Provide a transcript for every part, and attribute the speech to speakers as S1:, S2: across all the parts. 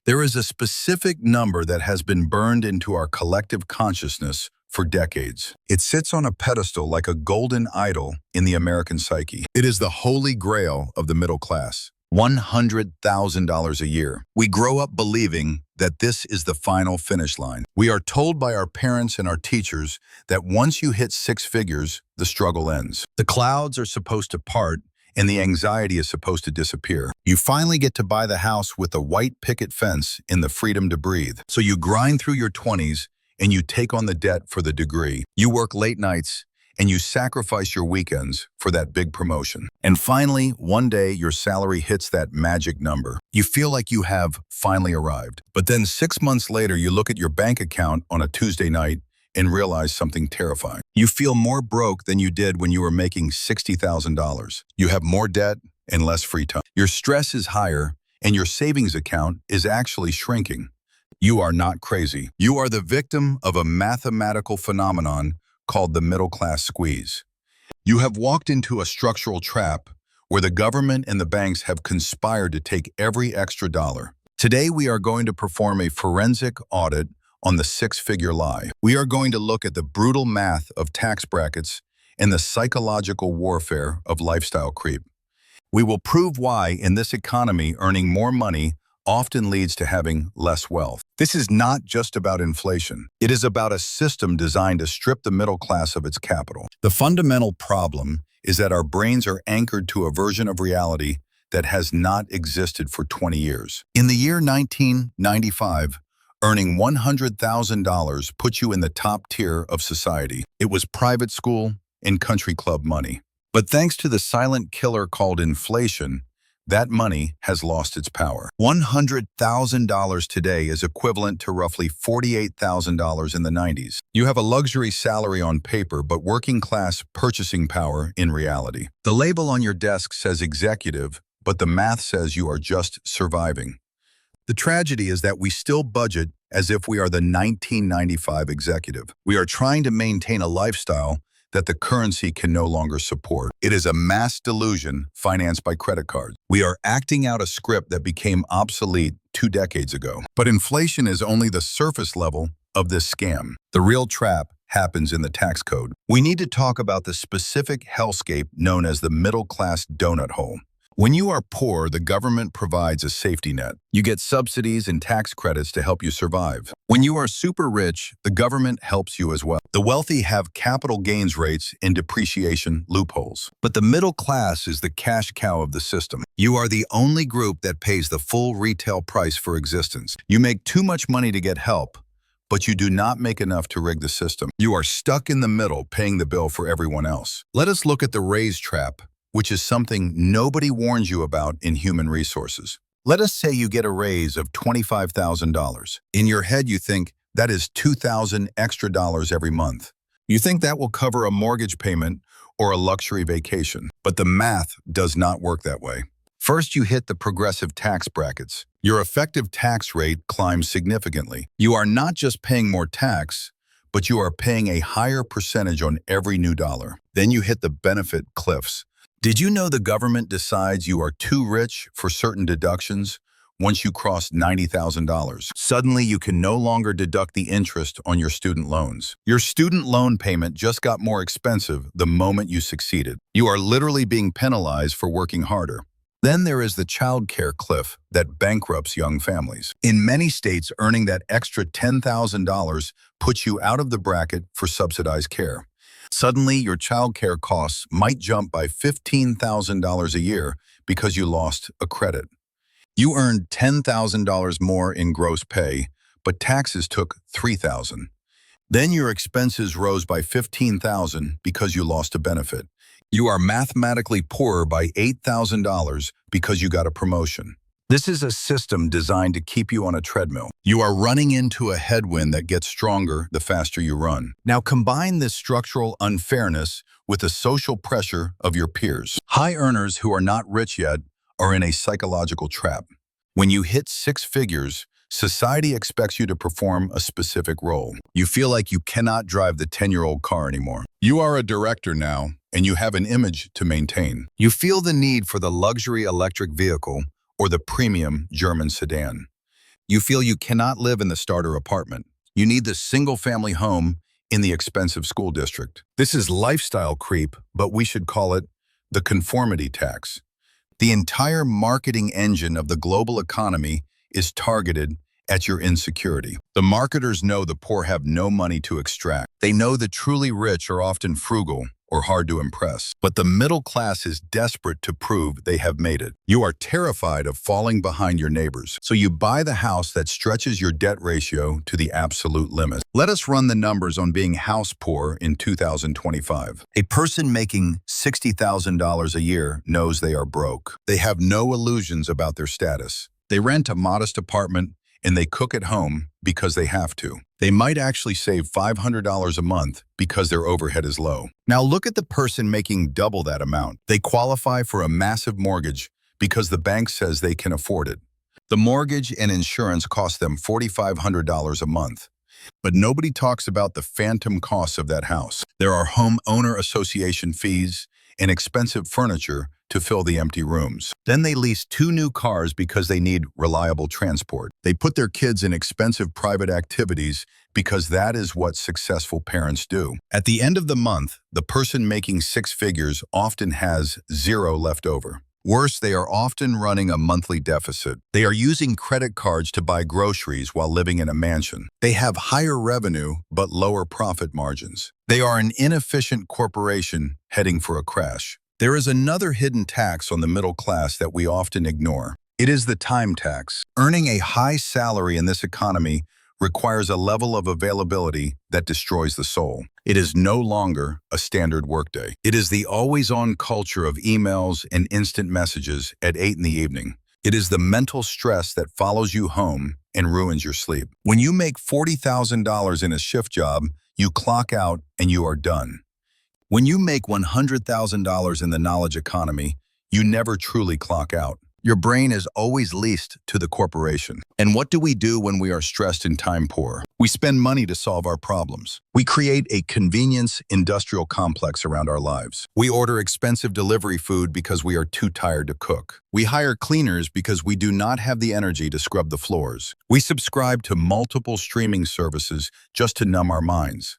S1: There is a specific number that has been burned into our collective consciousness for decades. It sits on a pedestal like a golden idol in the American psyche. It is the holy grail of the middle class. $100,000 a year. We grow up believing that this is the final finish line. We are told by our parents and our teachers that once you hit six figures, the struggle ends. The clouds are supposed to part and the anxiety is supposed to disappear. You finally get to buy the house with a white picket fence and the freedom to breathe. So you grind through your 20s and you take on the debt for the degree. You work late nights and you sacrifice your weekends for that big promotion. And finally, one day your salary hits that magic number. You feel like you have finally arrived. But then 6 months later, you look at your bank account on a Tuesday night and realize something terrifying. You feel more broke than you did when you were making $60,000. You have more debt and less free time. Your stress is higher and your savings account is actually shrinking. You are not crazy. You are the victim of a mathematical phenomenon called the middle class squeeze. You have walked into a structural trap where the government and the banks have conspired to take every extra dollar. Today, we are going to perform a forensic audit on the six-figure lie. We are going to look at the brutal math of tax brackets and the psychological warfare of lifestyle creep. We will prove why, in this economy, earning more money often leads to having less wealth. This is not just about inflation. It is about a system designed to strip the middle class of its capital. The fundamental problem is that our brains are anchored to a version of reality that has not existed for 20 years. In the year 1995, earning $100,000 put you in the top tier of society. It was private school and country club money. But thanks to the silent killer called inflation, that money has lost its power. $100,000 today is equivalent to roughly $48,000 in the 90s. You have a luxury salary on paper, but working class purchasing power in reality. The label on your desk says executive, but the math says you are just surviving. The tragedy is that we still budget as if we are the 1995 executive. We are trying to maintain a lifestyle that the currency can no longer support. It is a mass delusion financed by credit cards. We are acting out a script that became obsolete 2 decades ago. But inflation is only the surface level of this scam. The real trap happens in the tax code. We need to talk about the specific hellscape known as the middle-class donut hole. When you are poor, the government provides a safety net. You get subsidies and tax credits to help you survive. When you are super rich, the government helps you as well. The wealthy have capital gains rates and depreciation loopholes. But the middle class is the cash cow of the system. You are the only group that pays the full retail price for existence. You make too much money to get help, but you do not make enough to rig the system. You are stuck in the middle, paying the bill for everyone else. Let us look at the raise trap, which is something nobody warns you about in human resources. Let us say you get a raise of $25,000. In your head, you think that is $2,000 extra every month. You think that will cover a mortgage payment or a luxury vacation. But the math does not work that way. First, you hit the progressive tax brackets. Your effective tax rate climbs significantly. You are not just paying more tax, but you are paying a higher percentage on every new dollar. Then you hit the benefit cliffs. Did you know the government decides you are too rich for certain deductions once you cross $90,000? Suddenly, you can no longer deduct the interest on your student loans. Your student loan payment just got more expensive the moment you succeeded. You are literally being penalized for working harder. Then there is the child care cliff that bankrupts young families. In many states, earning that extra $10,000 puts you out of the bracket for subsidized care. Suddenly, your child care costs might jump by $15,000 a year because you lost a credit. You earned $10,000 more in gross pay, but taxes took $3,000. Then your expenses rose by $15,000 because you lost a benefit. You are mathematically poorer by $8,000 because you got a promotion. This is a system designed to keep you on a treadmill. You are running into a headwind that gets stronger the faster you run. Now combine this structural unfairness with the social pressure of your peers. High earners who are not rich yet are in a psychological trap. When you hit six figures, society expects you to perform a specific role. You feel like you cannot drive the 10-year-old car anymore. You are a director now, and you have an image to maintain. You feel the need for the luxury electric vehicle or the premium German sedan. You feel you cannot live in the starter apartment. You need the single-family home in the expensive school district. This is lifestyle creep, but we should call it the conformity tax. The entire marketing engine of the global economy is targeted at your insecurity. The marketers know the poor have no money to extract. They know the truly rich are often frugal or hard to impress. But the middle class is desperate to prove they have made it. You are terrified of falling behind your neighbors, so you buy the house that stretches your debt ratio to the absolute limit. Let us run the numbers on being house poor in 2025. A person making $60,000 a year knows they are broke. They have no illusions about their status. They rent a modest apartment and they cook at home because they have to. They might actually save $500 a month because their overhead is low. Now look at the person making double that amount. They qualify for a massive mortgage because the bank says they can afford it. The mortgage and insurance cost them $4,500 a month. But nobody talks about the phantom costs of that house. There are homeowner association fees and expensive furniture to fill the empty rooms. Then they lease 2 new cars because they need reliable transport. They put their kids in expensive private activities because that is what successful parents do. At the end of the month, the person making 6 figures often has 0 left over. Worse, they are often running a monthly deficit. They are using credit cards to buy groceries while living in a mansion. They have higher revenue but lower profit margins. They are an inefficient corporation heading for a crash. There is another hidden tax on the middle class that we often ignore. It is the time tax. Earning a high salary in this economy requires a level of availability that destroys the soul. It is no longer a standard workday. It is the always-on culture of emails and instant messages at 8 in the evening. It is the mental stress that follows you home and ruins your sleep. When you make $40,000 in a shift job, you clock out and you are done. When you make $100,000 in the knowledge economy, you never truly clock out. Your brain is always leased to the corporation. And what do we do when we are stressed and time poor? We spend money to solve our problems. We create a convenience industrial complex around our lives. We order expensive delivery food because we are too tired to cook. We hire cleaners because we do not have the energy to scrub the floors. We subscribe to multiple streaming services just to numb our minds.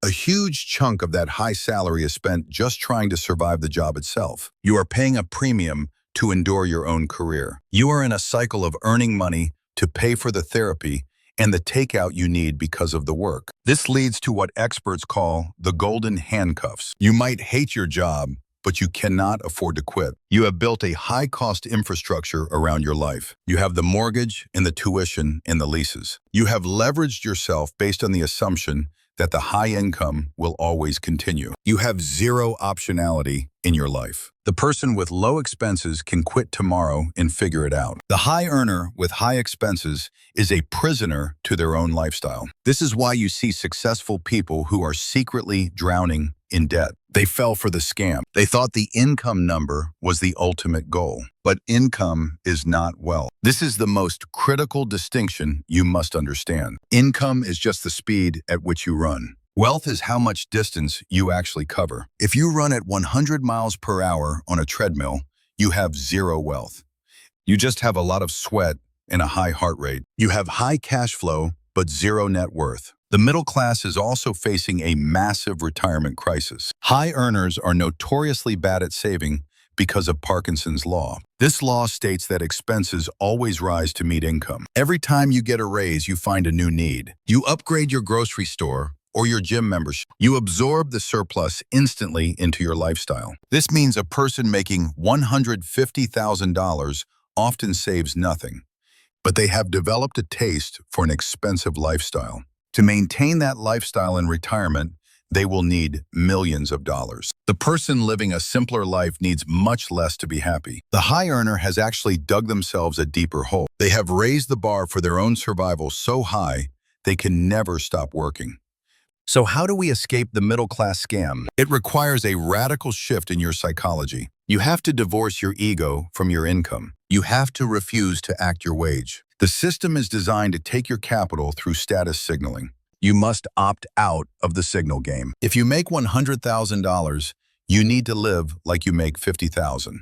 S1: A huge chunk of that high salary is spent just trying to survive the job itself. You are paying a premium to endure your own career. You are in a cycle of earning money to pay for the therapy and the takeout you need because of the work. This leads to what experts call the golden handcuffs. You might hate your job, but you cannot afford to quit. You have built a high-cost infrastructure around your life. You have the mortgage and the tuition and the leases. You have leveraged yourself based on the assumption that the high income will always continue. You have 0 optionality in your life. The person with low expenses can quit tomorrow and figure it out. The high earner with high expenses is a prisoner to their own lifestyle. This is why you see successful people who are secretly drowning in debt. They fell for the scam. They thought the income number was the ultimate goal. But income is not wealth. This is the most critical distinction you must understand. Income is just the speed at which you run. Wealth is how much distance you actually cover. If you run at 100 miles per hour on a treadmill, you have 0 wealth. You just have a lot of sweat and a high heart rate. You have high cash flow, but 0 net worth. The middle class is also facing a massive retirement crisis. High earners are notoriously bad at saving because of Parkinson's law. This law states that expenses always rise to meet income. Every time you get a raise, you find a new need. You upgrade your grocery store or your gym membership. You absorb the surplus instantly into your lifestyle. This means a person making $150,000 often saves nothing, but they have developed a taste for an expensive lifestyle. To maintain that lifestyle in retirement, they will need millions of dollars. The person living a simpler life needs much less to be happy. The high earner has actually dug themselves a deeper hole. They have raised the bar for their own survival so high, they can never stop working. So how do we escape the middle-class scam? It requires a radical shift in your psychology. You have to divorce your ego from your income. You have to refuse to act your wage. The system is designed to take your capital through status signaling. You must opt out of the signal game. If you make $100,000, you need to live like you make $50,000.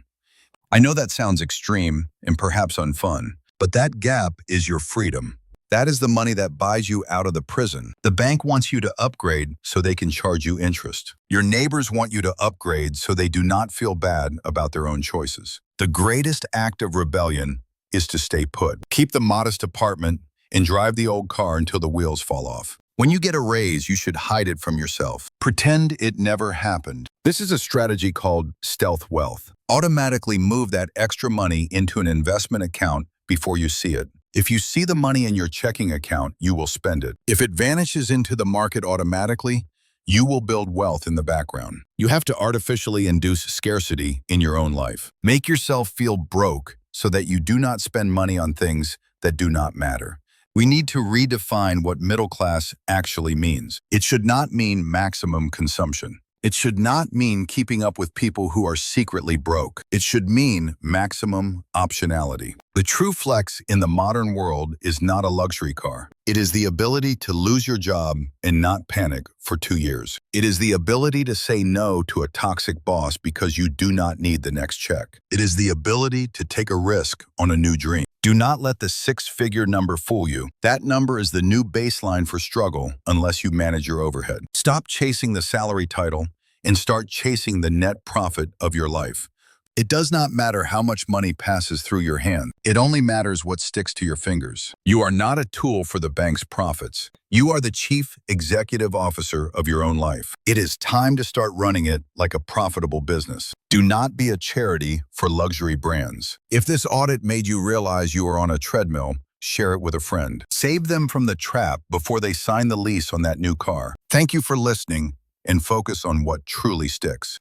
S1: I know that sounds extreme and perhaps unfun, But that gap is your freedom. That is the money that buys you out of the prison. The bank wants you to upgrade so they can charge you interest. Your neighbors want you to upgrade so they do not feel bad about their own choices. The greatest act of rebellion is to stay put. Keep the modest apartment and drive the old car until the wheels fall off. When you get a raise, you should hide it from yourself. Pretend it never happened. This is a strategy called stealth wealth. Automatically move that extra money into an investment account before you see it. If you see the money in your checking account, you will spend it. If it vanishes into the market automatically, you will build wealth in the background. You have to artificially induce scarcity in your own life. Make yourself feel broke so that you do not spend money on things that do not matter. We need to redefine what middle class actually means. It should not mean maximum consumption. It should not mean keeping up with people who are secretly broke. It should mean maximum optionality. The true flex in the modern world is not a luxury car. It is the ability to lose your job and not panic for 2 years. It is the ability to say no to a toxic boss because you do not need the next check. It is the ability to take a risk on a new dream. Do not let the 6-figure number fool you. That number is the new baseline for struggle unless you manage your overhead. Stop chasing the salary title and start chasing the net profit of your life. It does not matter how much money passes through your hand. It only matters what sticks to your fingers. You are not a tool for the bank's profits. You are the chief executive officer of your own life. It is time to start running it like a profitable business. Do not be a charity for luxury brands. If this audit made you realize you are on a treadmill, share it with a friend. Save them from the trap before they sign the lease on that new car. Thank you for listening, and focus on what truly sticks.